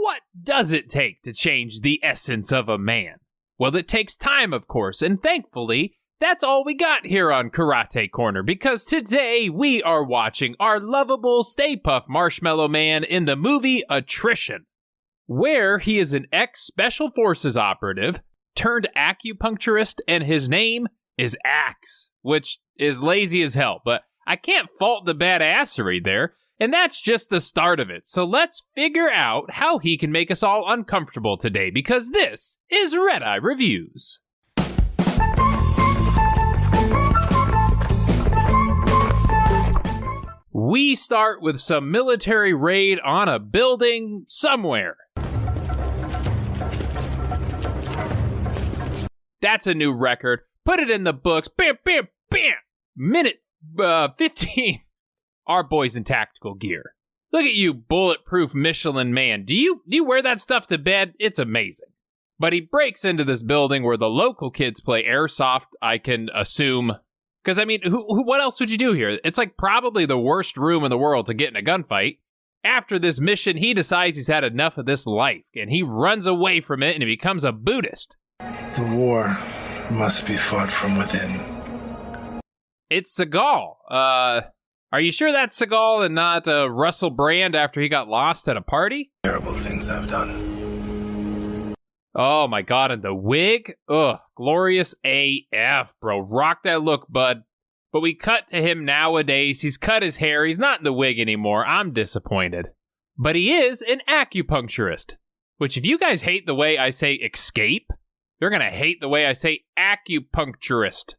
What does it take to change the essence of a man? Well, it takes time, of course, and thankfully, that's all we got here on Karate Korner, because today we are watching our lovable Stay Puft Marshmallow Man in the movie Attrition, where he is an ex-Special Forces operative turned acupuncturist, and his name is Axe, which is lazy as hell, but I can't fault the badassery there, and that's just the start of it. So let's figure out how he can make us all uncomfortable today, because this is Redeye Reviews. We start with some military raid on a building somewhere. That's a new record. Put it in the books. Bam, bam, bam. Minute 15. Our boys in tactical gear. Look at you, bulletproof Michelin man. Do you wear that stuff to bed? It's amazing. But he breaks into this building where the local kids play airsoft, I can assume. Because, I mean, what else would you do here? It's like probably the worst room in the world to get in a gunfight. After this mission, he decides he's had enough of this life, and he runs away from it and he becomes a Buddhist. The war must be fought from within. It's Seagal. Are you sure that's Seagal and not Russell Brand after he got lost at a party? Terrible things I've done. Oh my god, and the wig? Ugh, glorious AF, bro. Rock that look, bud. But we cut to him nowadays. He's cut his hair. He's not in the wig anymore. I'm disappointed. But he is an acupuncturist. Which, if you guys hate the way I say escape, you're gonna hate the way I say acupuncturist.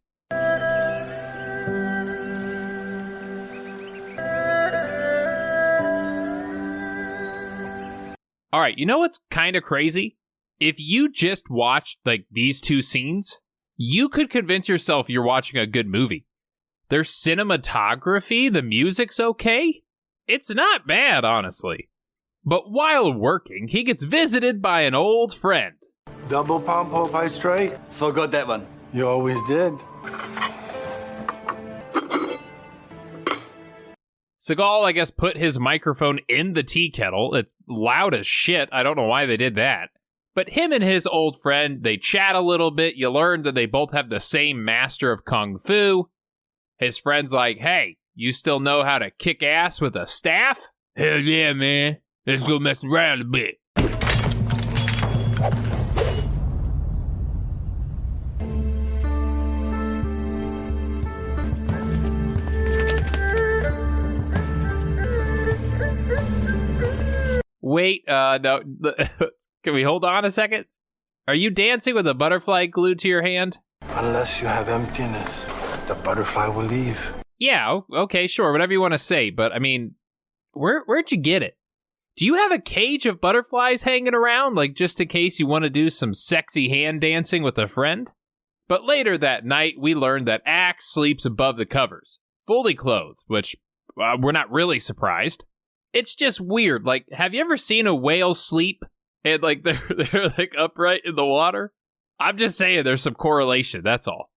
All right, you know what's kind of crazy? If you just watched, like, these two scenes, you could convince yourself you're watching a good movie. Their cinematography, the music's okay. It's not bad, honestly. But while working, he gets visited by an old friend. Double palm pole pie strike? Forgot that one. You always did. Seagal, I guess, put his microphone in the tea kettle. It's loud as shit. I don't know why they did that. But him and his old friend, they chat a little bit. You learn that they both have the same master of Kung Fu. His friend's like, hey, you still know how to kick ass with a staff? Hell yeah, man. Let's go mess around a bit. Wait, no. Can we hold on a second? Are you dancing with a butterfly glued to your hand? Unless you have emptiness, the butterfly will leave. Yeah, okay, sure, whatever you want to say, but I mean, where'd you get it? Do you have a cage of butterflies hanging around, like just in case you want to do some sexy hand dancing with a friend? But later that night, we learned that Axe sleeps above the covers, fully clothed, which we're not really surprised. It's just weird. Like, have you ever seen a whale sleep and like they're like upright in the water? I'm just saying there's some correlation, that's all.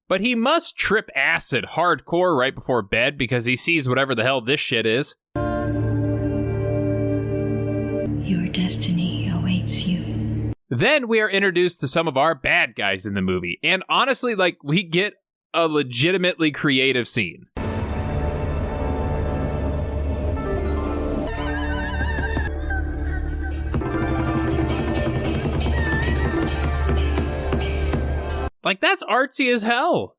But he must trip acid hardcore right before bed because he sees whatever the hell this shit is. Your destiny awaits you. Then we are introduced to some of our bad guys in the movie. And honestly, like, we get a legitimately creative scene. Like, that's artsy as hell.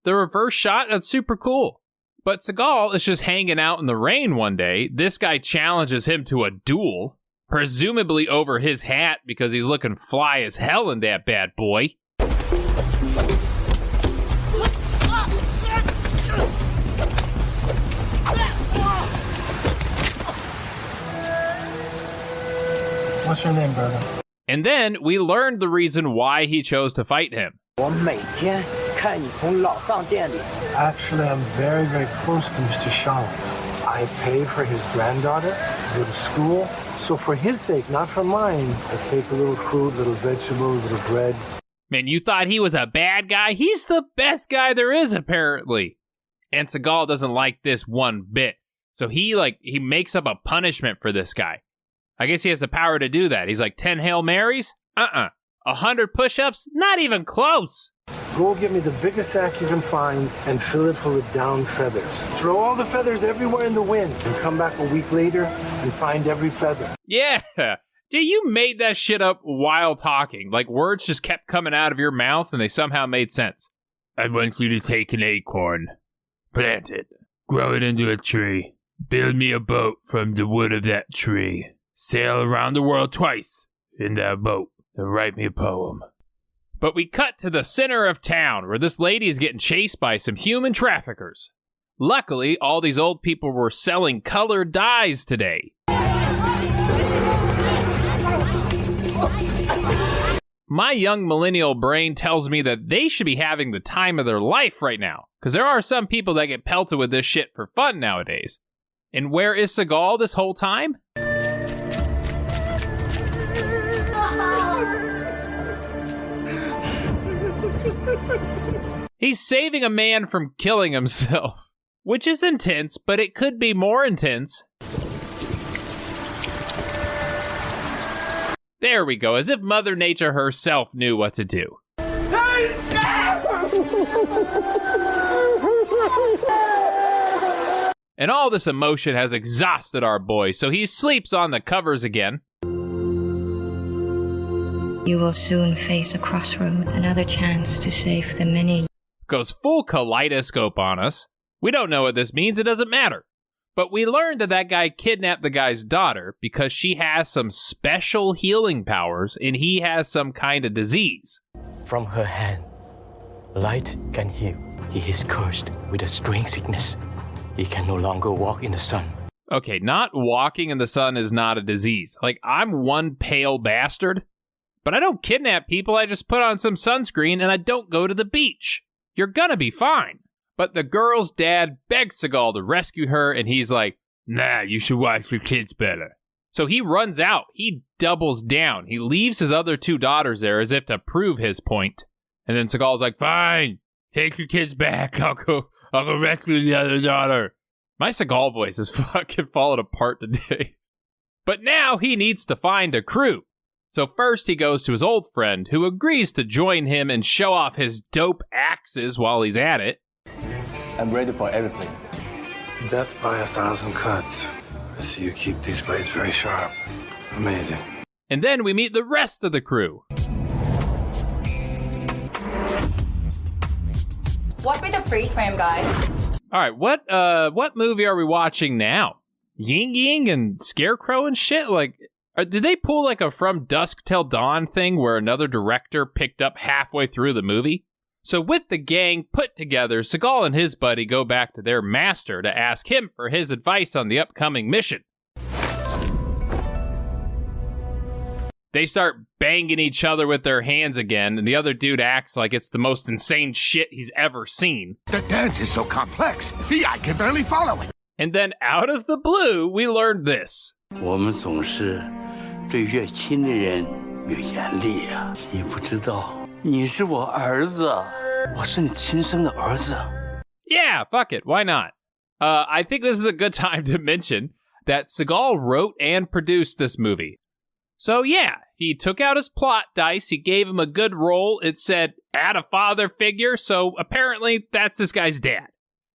The reverse shot, that's super cool. But Seagal is just hanging out in the rain one day. This guy challenges him to a duel, presumably over his hat because he's looking fly as hell in that bad boy. What's your name, brother? And then we learned the reason why he chose to fight him. Actually, I'm very, very close to Mr. Shaw. I pay for his granddaughter to go to school. So for his sake, not for mine, I take a little fruit, little vegetable, little bread. Man, you thought he was a bad guy? He's the best guy there is, apparently. And Seagal doesn't like this one bit. So he makes up a punishment for this guy. I guess he has the power to do that. He's like, 10 Hail Marys? 100 push-ups? Not even close. Go get me the biggest sack you can find and fill it full of down feathers. Throw all the feathers everywhere in the wind and come back a week later and find every feather. Yeah. Dude, you made that shit up while talking. Like, words just kept coming out of your mouth and they somehow made sense. I want you to take an acorn, plant it, grow it into a tree, build me a boat from the wood of that tree, sail around the world twice in that boat, and write me a poem. But we cut to the center of town where this lady is getting chased by some human traffickers. Luckily, all these old people were selling colored dyes today. My young millennial brain tells me that they should be having the time of their life right now, because there are some people that get pelted with this shit for fun nowadays. And where is Seagal this whole time? He's saving a man from killing himself, which is intense, but it could be more intense. There we go, as if Mother Nature herself knew what to do. And all this emotion has exhausted our boy, so he sleeps on the covers again. You will soon face a crossroad, another chance to save the many. Goes full kaleidoscope on us. We don't know what this means, it doesn't matter. But we learned that that guy kidnapped the guy's daughter because she has some special healing powers and he has some kind of disease. From her hand, light can heal. He is cursed with a strange sickness. He can no longer walk in the sun. Okay, not walking in the sun is not a disease. Like, I'm one pale bastard, but I don't kidnap people. I just put on some sunscreen and I don't go to the beach. You're gonna be fine. But the girl's dad begs Seagal to rescue her, and he's like, nah, you should watch your kids better. So he runs out. He doubles down. He leaves his other two daughters there as if to prove his point. And then Seagal's like, fine, take your kids back. I'll go rescue the other daughter. My Seagal voice is fucking falling apart today. But now he needs to find a crew. So first he goes to his old friend, who agrees to join him and show off his dope axes while he's at it. I'm ready for everything. Death by 1,000 cuts. I see you keep these blades very sharp. Amazing. And then we meet the rest of the crew. What with the freeze frame, guys? All right, what movie are we watching now? Ying Ying and Scarecrow and shit? Like, did they pull like a From Dusk Till Dawn thing where another director picked up halfway through the movie? So with the gang put together, Seagal and his buddy go back to their master to ask him for his advice on the upcoming mission. They start banging each other with their hands again, and the other dude acts like it's the most insane shit he's ever seen. The dance is so complex, the eye can barely follow it. And then out of the blue, we learned this. 我们总是对越亲的人越严厉啊！你不知道。 你是我儿子，我是你亲生的儿子。 Yeah, fuck it, why not? I think this is a good time to mention that Seagal wrote and produced this movie. So yeah, he took out his plot dice, he gave him a good roll, it said, add a father figure, so apparently that's this guy's dad.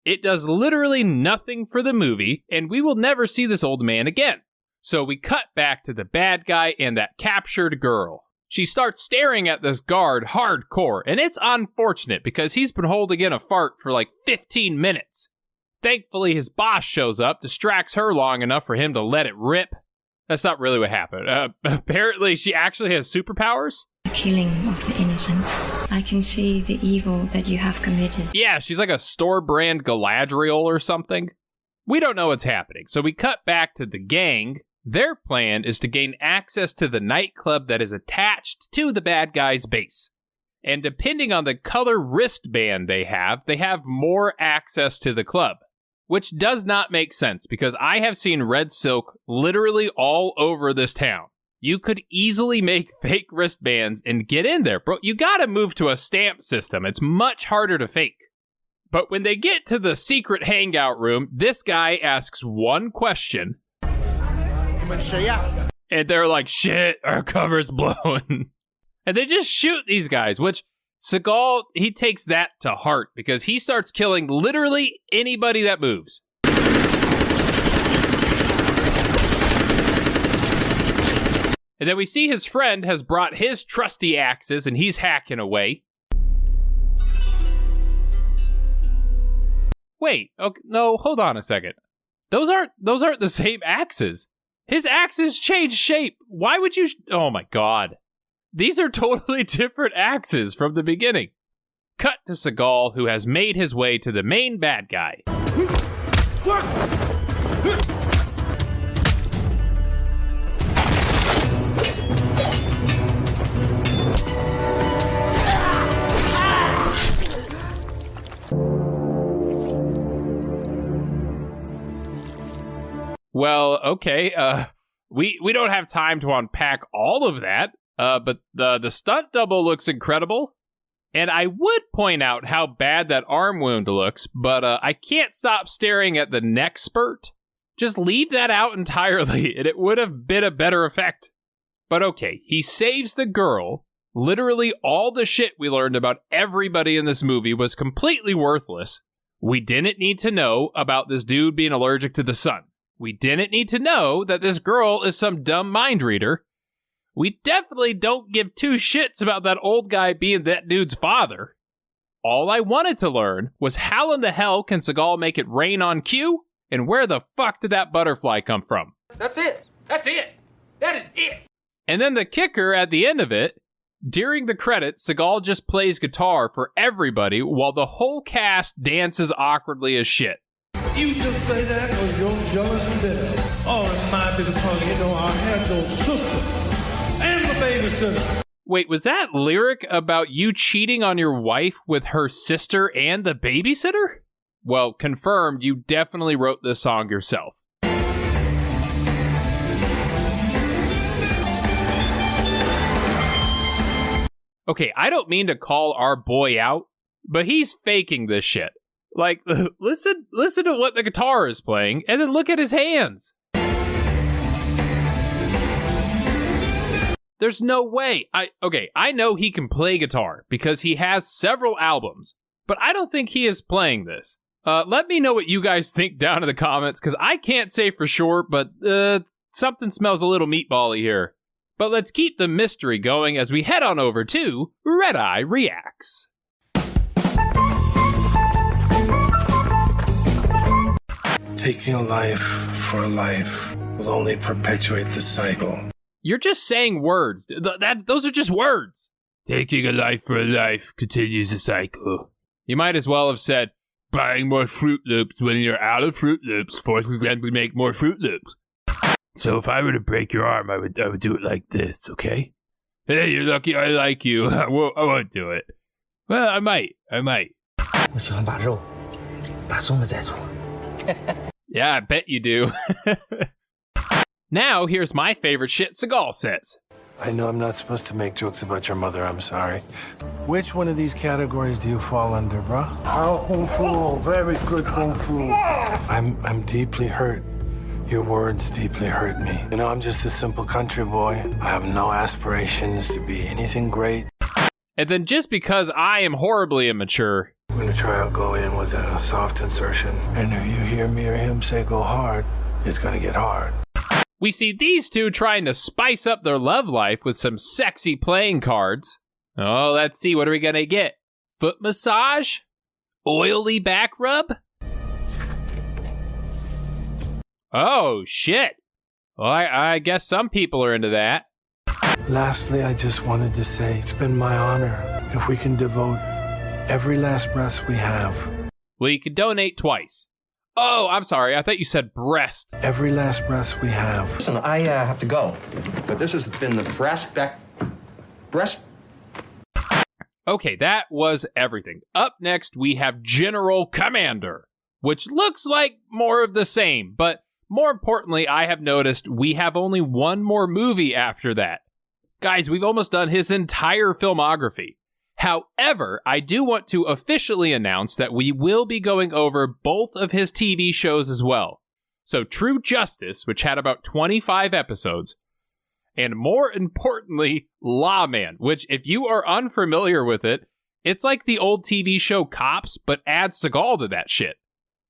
It does literally nothing for the movie, and we will never see this old man again. So we cut back to the bad guy and that captured girl. She starts staring at this guard hardcore, and it's unfortunate because he's been holding in a fart for like 15 minutes. Thankfully, his boss shows up, distracts her long enough for him to let it rip. That's not really what happened. Apparently, she actually has superpowers. Killing of the innocent. I can see the evil that you have committed. Yeah, she's like a store brand Galadriel or something. We don't know what's happening, so we cut back to the gang. Their plan is to gain access to the nightclub that is attached to the bad guy's base. And depending on the color wristband they have more access to the club. Which does not make sense, because I have seen red silk literally all over this town. You could easily make fake wristbands and get in there, bro. You gotta move to a stamp system. It's much harder to fake. But when they get to the secret hangout room, this guy asks one question. And they're like, shit, our cover's blown. And they just shoot these guys, which Seagal, he takes that to heart because he starts killing literally anybody that moves. And then we see his friend has brought his trusty axes and he's hacking away. Wait, okay, no, hold on a second. Those aren't the same axes. His axes changed shape. Why would you? Oh my God. These are totally different axes from the beginning. Cut to Seagal, who has made his way to the main bad guy. Well, okay, we don't have time to unpack all of that, but the stunt double looks incredible, and I would point out how bad that arm wound looks, but I can't stop staring at the neck spurt. Just leave that out entirely, and it would have been a better effect. But okay, he saves the girl. Literally all the shit we learned about everybody in this movie was completely worthless. We didn't need to know about this dude being allergic to the sun. We didn't need to know that this girl is some dumb mind reader. We definitely don't give two shits about that old guy being that dude's father. All I wanted to learn was how in the hell can Seagal make it rain on cue? And where the fuck did that butterfly come from? That's it. That's it. That is it. And then the kicker at the end of it, during the credits, Seagal just plays guitar for everybody while the whole cast dances awkwardly as shit. You just say that because you're jealous and bitter. Oh, it might be because, I had your sister and the babysitter. Wait, was that lyric about you cheating on your wife with her sister and the babysitter? Well, confirmed, you definitely wrote this song yourself. Okay, I don't mean to call our boy out, but he's faking this shit. Like, listen to what the guitar is playing, and then look at his hands. There's no way. I know he can play guitar because he has several albums, but I don't think he is playing this. Let me know what you guys think down in the comments, because I can't say for sure, but something smells a little meatball-y here. But let's keep the mystery going as we head on over to Redeye Reacts. Taking a life for a life will only perpetuate the cycle. You're just saying words. Those are just words. Taking a life for a life continues the cycle. You might as well have said, buying more Fruit Loops when you're out of Fruit Loops forces them to make more Fruit Loops. So if I were to break your arm, I would do it like this, okay? Hey, you're lucky I like you. I won't do it. Well, I might. Yeah, I bet you do. Now, here's my favorite shit Seagal says. I know I'm not supposed to make jokes about your mother, I'm sorry. Which one of these categories do you fall under, bro? How kung fu, very good kung fu. I'm deeply hurt. Your words deeply hurt me. I'm just a simple country boy. I have no aspirations to be anything great. And then just because I am horribly immature, I'm gonna try to go in with a soft insertion. And if you hear me or him say go hard, it's gonna get hard. We see these two trying to spice up their love life with some sexy playing cards. Oh, let's see, what are we gonna get? Foot massage? Oily back rub? Oh, shit. Well, I guess some people are into that. Lastly, I just wanted to say it's been my honor if we can devote every last breath we have. Well, you could donate twice. Oh, I'm sorry. I thought you said breast. Every last breath we have. Listen, I have to go. But this has been the breast. Okay, that was everything. Up next, we have General Commander, which looks like more of the same. But more importantly, I have noticed we have only one more movie after that. Guys, we've almost done his entire filmography. However, I do want to officially announce that we will be going over both of his TV shows as well. So True Justice, which had about 25 episodes, and more importantly, Lawman, which if you are unfamiliar with it, it's like the old TV show Cops, but add Seagal to that shit.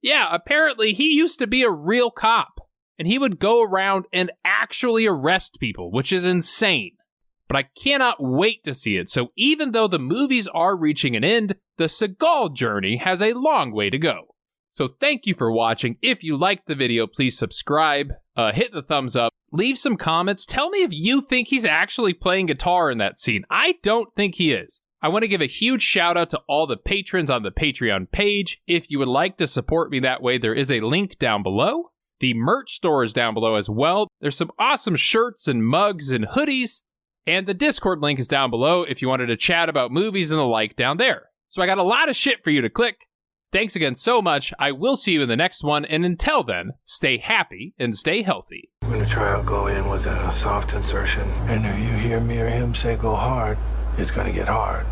Yeah, apparently he used to be a real cop, and he would go around and actually arrest people, which is insane. But I cannot wait to see it, so even though the movies are reaching an end, the Seagal journey has a long way to go. So thank you for watching. If you liked the video, please subscribe, hit the thumbs up, leave some comments, tell me if you think he's actually playing guitar in that scene. I don't think he is. I want to give a huge shout out to all the patrons on the Patreon page. If you would like to support me that way, there is a link down below. The merch store is down below as well. There's some awesome shirts and mugs and hoodies. And the Discord link is down below if you wanted to chat about movies and the like down there. So I got a lot of shit for you to click. Thanks again so much. I will see you in the next one. And until then, stay happy and stay healthy. I'm going to try out go in with a soft insertion. And if you hear me or him say go hard, it's going to get hard.